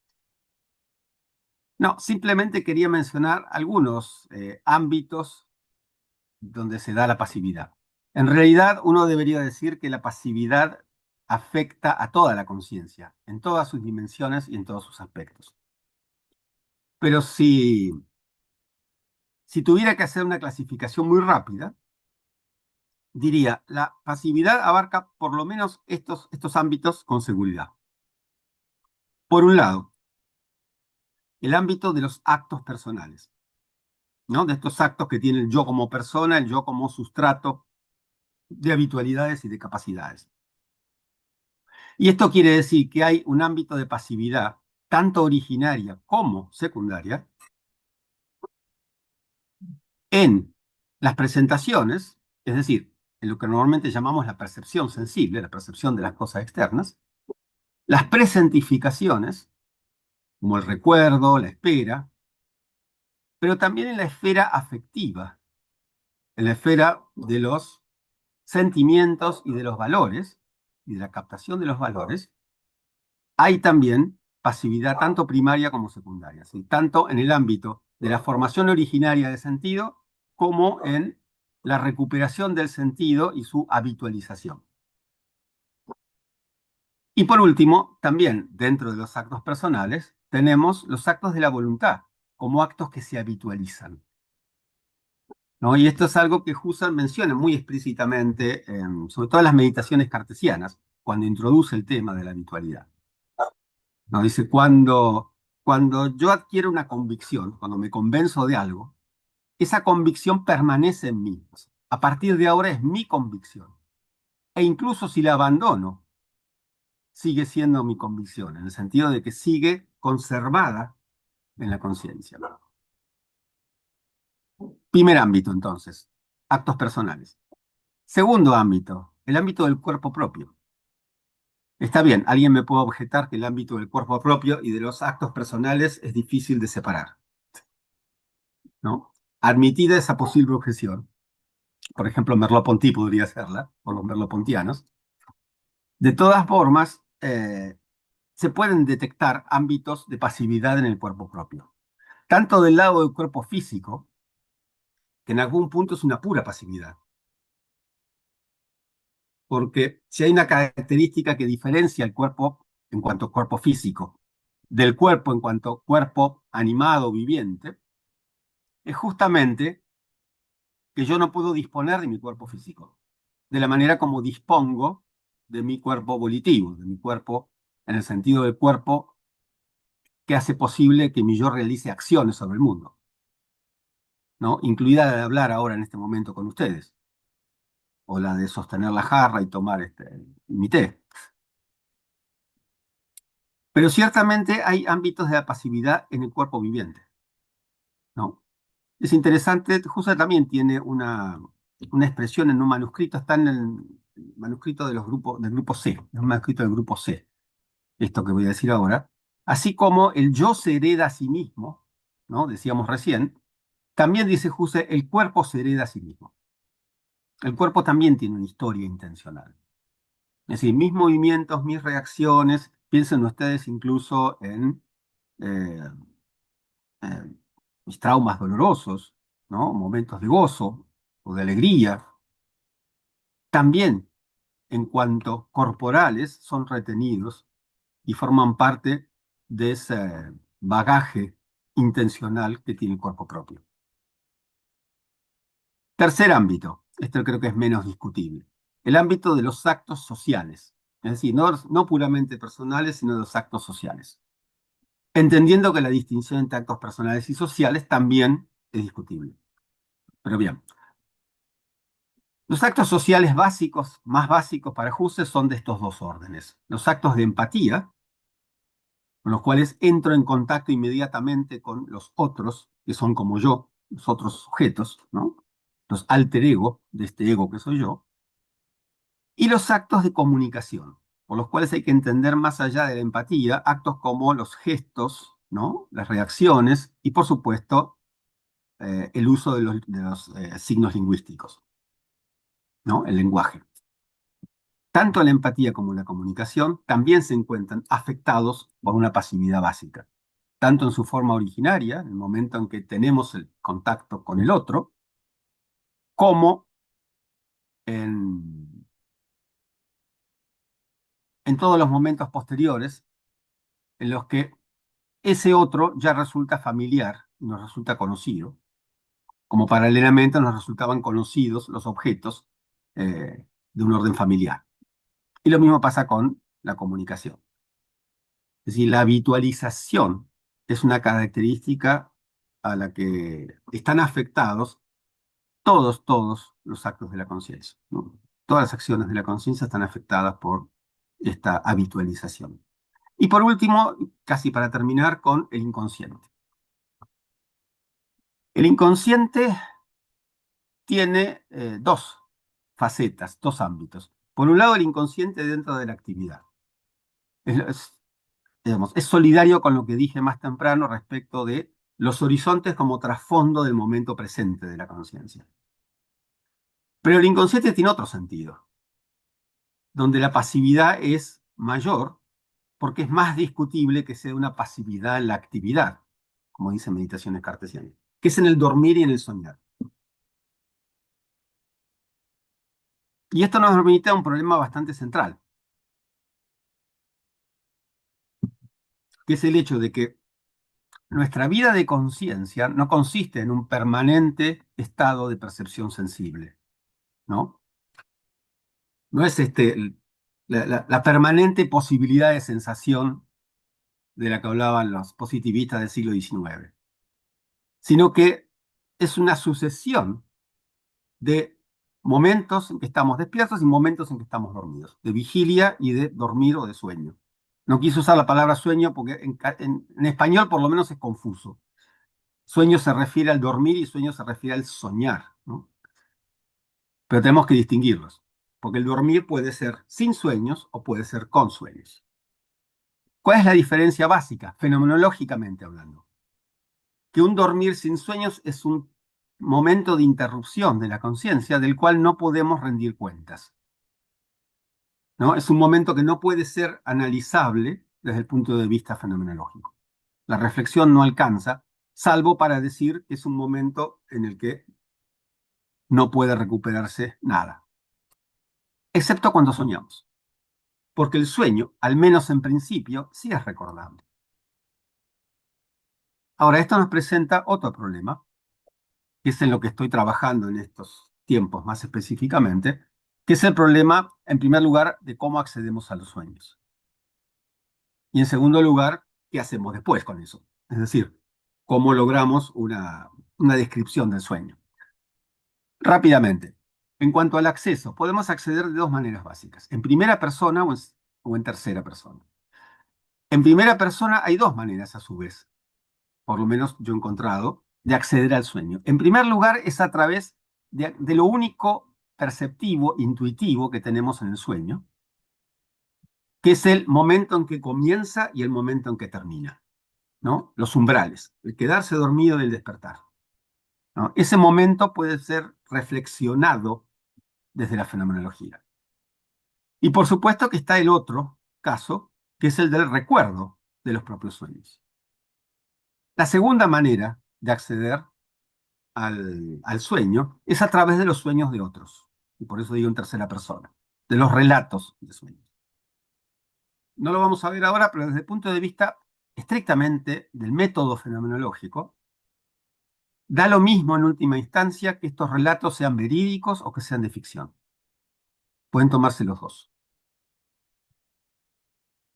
No, simplemente quería mencionar algunos ámbitos donde se da la pasividad. En realidad, uno debería decir que la pasividad afecta a toda la conciencia, en todas sus dimensiones y en todos sus aspectos. Pero si tuviera que hacer una clasificación muy rápida, diría, la pasividad abarca por lo menos estos ámbitos con seguridad. Por un lado, el ámbito de los actos personales, ¿no? De estos actos que tiene el yo como persona, el yo como sustrato de habitualidades y de capacidades. Y esto quiere decir que hay un ámbito de pasividad, tanto originaria como secundaria, en las presentaciones, es decir, en lo que normalmente llamamos la percepción sensible, la percepción de las cosas externas, Las presentificaciones, como el recuerdo, la espera, pero también en la esfera afectiva, en la esfera de los sentimientos y de los valores, y de la captación de los valores, hay también pasividad tanto primaria como secundaria, ¿sí? Tanto en el ámbito de la formación originaria de sentido como en la recuperación del sentido y su habitualización. Y por último, también dentro de los actos personales, tenemos los actos de la voluntad como actos que se habitualizan, ¿no? Y esto es algo que Husserl menciona muy explícitamente, sobre todo en las meditaciones cartesianas, cuando introduce el tema de la habitualidad. ¿No? Dice, cuando yo adquiero una convicción, cuando me convenzo de algo, esa convicción permanece en mí. A partir de ahora es mi convicción. E incluso si la abandono, sigue siendo mi convicción, en el sentido de que sigue conservada en la conciencia. Primer ámbito, entonces, actos personales. Segundo ámbito, el ámbito del cuerpo propio. Está bien, alguien me puede objetar que el ámbito del cuerpo propio y de los actos personales es difícil de separar, ¿no? Admitida esa posible objeción, por ejemplo, Merleau-Ponty podría hacerla, o los merleau-pontianos, de todas formas, se pueden detectar ámbitos de pasividad en el cuerpo propio, tanto del lado del cuerpo físico, que en algún punto es una pura pasividad, porque si hay una característica que diferencia el cuerpo en cuanto a cuerpo físico del cuerpo en cuanto a cuerpo animado, viviente, es justamente que yo no puedo disponer de mi cuerpo físico, de la manera como dispongo de mi cuerpo volitivo, de mi cuerpo en el sentido del cuerpo que hace posible que mi yo realice acciones sobre el mundo, ¿no? Incluida la de hablar ahora en este momento con ustedes, o la de sostener la jarra y tomar mi té. Pero ciertamente hay ámbitos de la pasividad en el cuerpo viviente, ¿no? Es interesante, Husserl también tiene una expresión en un manuscrito, está en el manuscrito de los grupos, del grupo C, es un manuscrito del grupo C, esto que voy a decir ahora, así como el yo se hereda a sí mismo, ¿no? Decíamos recién, también dice Husserl, el cuerpo se hereda a sí mismo. El cuerpo también tiene una historia intencional. Es decir, mis movimientos, mis reacciones, piensen ustedes incluso en eh, eh, mis traumas dolorosos, ¿no? Momentos de gozo o de alegría, también en cuanto corporales son retenidos y forman parte de ese bagaje intencional que tiene el cuerpo propio. Tercer ámbito, este creo que es menos discutible, el ámbito de los actos sociales, es decir, no puramente personales, sino de los actos sociales. Entendiendo que la distinción entre actos personales y sociales también es discutible. Pero bien, los actos sociales básicos, más básicos para Husserl, son de estos dos órdenes. Los actos de empatía, con los cuales entro en contacto inmediatamente con los otros, que son como yo, los otros sujetos, ¿no? Los alter ego, de este ego que soy yo, y los actos de comunicación, por los cuales hay que entender más allá de la empatía, actos como los gestos, ¿no? Las reacciones y, por supuesto, el uso de los signos lingüísticos, ¿no? El lenguaje. Tanto la empatía como la comunicación también se encuentran afectados por una pasividad básica, tanto en su forma originaria, en el momento en que tenemos el contacto con el otro, como en, en todos los momentos posteriores en los que ese otro ya resulta familiar y nos resulta conocido, como paralelamente nos resultaban conocidos los objetos de un orden familiar. Y lo mismo pasa con la comunicación. Es decir, la habitualización es una característica a la que están afectados todos los actos de la conciencia, ¿no? Todas las acciones de la conciencia están afectadas por esta habitualización. Y por último, casi para terminar, con el inconsciente. El inconsciente tiene dos facetas, dos ámbitos. Por un lado, el inconsciente dentro de la actividad. Es, digamos, es solidario con lo que dije más temprano respecto de los horizontes como trasfondo del momento presente de la conciencia. Pero el inconsciente tiene otro sentido, donde la pasividad es mayor porque es más discutible que sea una pasividad en la actividad, como dicen meditaciones cartesianas, que es en el dormir y en el soñar. Y esto nos remite a un problema bastante central, que es el hecho de que nuestra vida de conciencia no consiste en un permanente estado de percepción sensible, ¿no? No es la permanente posibilidad de sensación de la que hablaban los positivistas del siglo XIX, sino que es una sucesión de momentos en que estamos despiertos y momentos en que estamos dormidos, de vigilia y de dormir o de sueño. No quise usar la palabra sueño porque en español por lo menos es confuso. Sueño se refiere al dormir y sueño se refiere al soñar, ¿no? Pero tenemos que distinguirlos, porque el dormir puede ser sin sueños o puede ser con sueños. ¿Cuál es la diferencia básica, fenomenológicamente hablando? Que un dormir sin sueños es un momento de interrupción de la conciencia del cual no podemos rendir cuentas, ¿no? Es un momento que no puede ser analizable desde el punto de vista fenomenológico. La reflexión no alcanza, salvo para decir que es un momento en el que no puede recuperarse nada, excepto cuando soñamos, porque el sueño, al menos en principio, sí es recordable. Ahora, esto nos presenta otro problema, que es en lo que estoy trabajando en estos tiempos más específicamente, que es el problema, en primer lugar, de cómo accedemos a los sueños. Y en segundo lugar, ¿qué hacemos después con eso? Es decir, cómo logramos una descripción del sueño. Rápidamente, en cuanto al acceso, podemos acceder de dos maneras básicas, en primera persona o en tercera persona. En primera persona hay dos maneras a su vez, por lo menos yo he encontrado, de acceder al sueño. En primer lugar es a través de lo único perceptivo, intuitivo que tenemos en el sueño, que es el momento en que comienza y el momento en que termina, ¿no? Los umbrales, el quedarse dormido y el despertar, ¿no? Ese momento puede ser reflexionado desde la fenomenología. Y por supuesto que está el otro caso, que es el del recuerdo de los propios sueños. La segunda manera de acceder al sueño es a través de los sueños de otros. Y por eso digo en tercera persona, de los relatos de sueños. No lo vamos a ver ahora, pero desde el punto de vista estrictamente del método fenomenológico, da lo mismo en última instancia que estos relatos sean verídicos o que sean de ficción. Pueden tomarse los dos.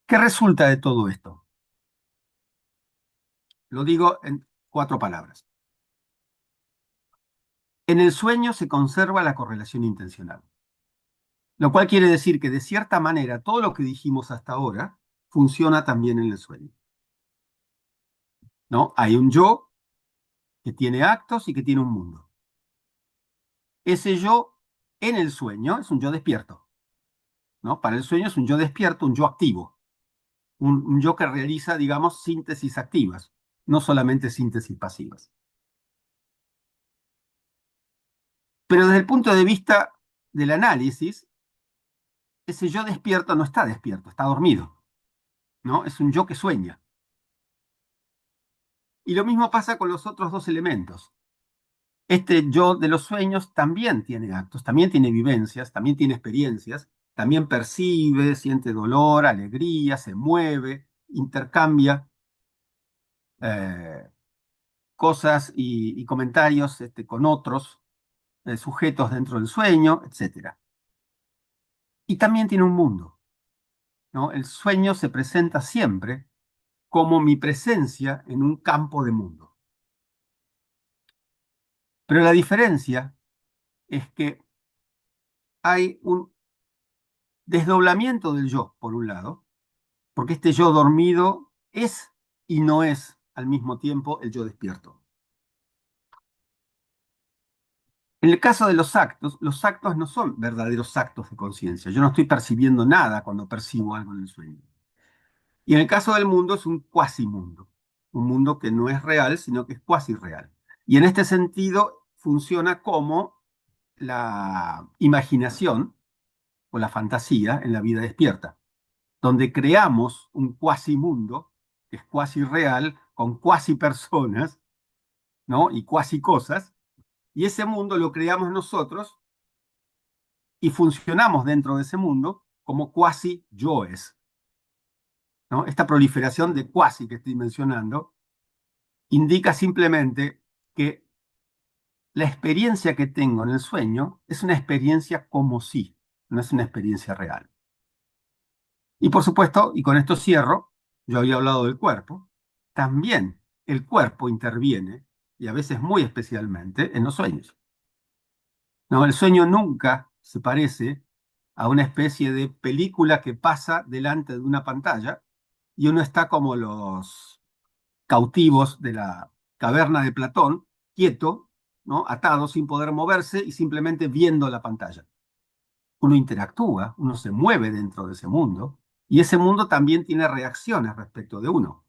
¿Qué resulta de todo esto? Lo digo en cuatro palabras. En el sueño se conserva la correlación intencional, lo cual quiere decir que de cierta manera todo lo que dijimos hasta ahora funciona también en el sueño, ¿no? Hay un yo que tiene actos y que tiene un mundo. Ese yo en el sueño es un yo despierto, ¿no? Para el sueño es un yo despierto, un yo activo, un yo que realiza, digamos, síntesis activas, no solamente síntesis pasivas. Pero desde el punto de vista del análisis, ese yo despierto no está despierto, está dormido, ¿no? Es un yo que sueña. Y lo mismo pasa con los otros dos elementos. Este yo de los sueños también tiene actos, también tiene vivencias, también tiene experiencias, también percibe, siente dolor, alegría, se mueve, intercambia eh, cosas y comentarios con otros sujetos dentro del sueño, etcétera. Y también tiene un mundo, ¿no? El sueño se presenta siempre como mi presencia en un campo de mundo. Pero la diferencia es que hay un desdoblamiento del yo, por un lado, porque este yo dormido es y no es al mismo tiempo el yo despierto. En el caso de los actos no son verdaderos actos de conciencia. Yo no estoy percibiendo nada cuando percibo algo en el sueño. Y en el caso del mundo es un cuasimundo, un mundo que no es real, sino que es cuasi real. Y en este sentido funciona como la imaginación o la fantasía en la vida despierta, donde creamos un cuasimundo que es cuasi real, con cuasi personas, ¿no? Y cuasi cosas, y ese mundo lo creamos nosotros y funcionamos dentro de ese mundo como cuasi yoes, ¿no? Esta proliferación de cuasi que estoy mencionando indica simplemente que la experiencia que tengo en el sueño es una experiencia como si, no es una experiencia real. Y por supuesto, y con esto cierro, yo había hablado del cuerpo, también el cuerpo interviene, y a veces muy especialmente, en los sueños. No, el sueño nunca se parece a una especie de película que pasa delante de una pantalla y uno está como los cautivos de la caverna de Platón, quieto, ¿no? Atado sin poder moverse y simplemente viendo la pantalla. Uno interactúa, uno se mueve dentro de ese mundo y ese mundo también tiene reacciones respecto de uno,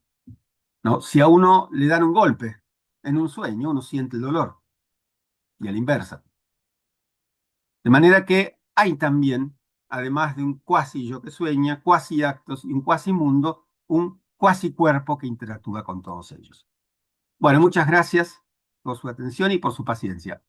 ¿no? Si a uno le dan un golpe en un sueño, uno siente el dolor y a la inversa. De manera que hay también, además de un cuasi yo que sueña, cuasi actos y un cuasi mundo, un cuasi cuerpo que interactúa con todos ellos. Bueno, muchas gracias por su atención y por su paciencia.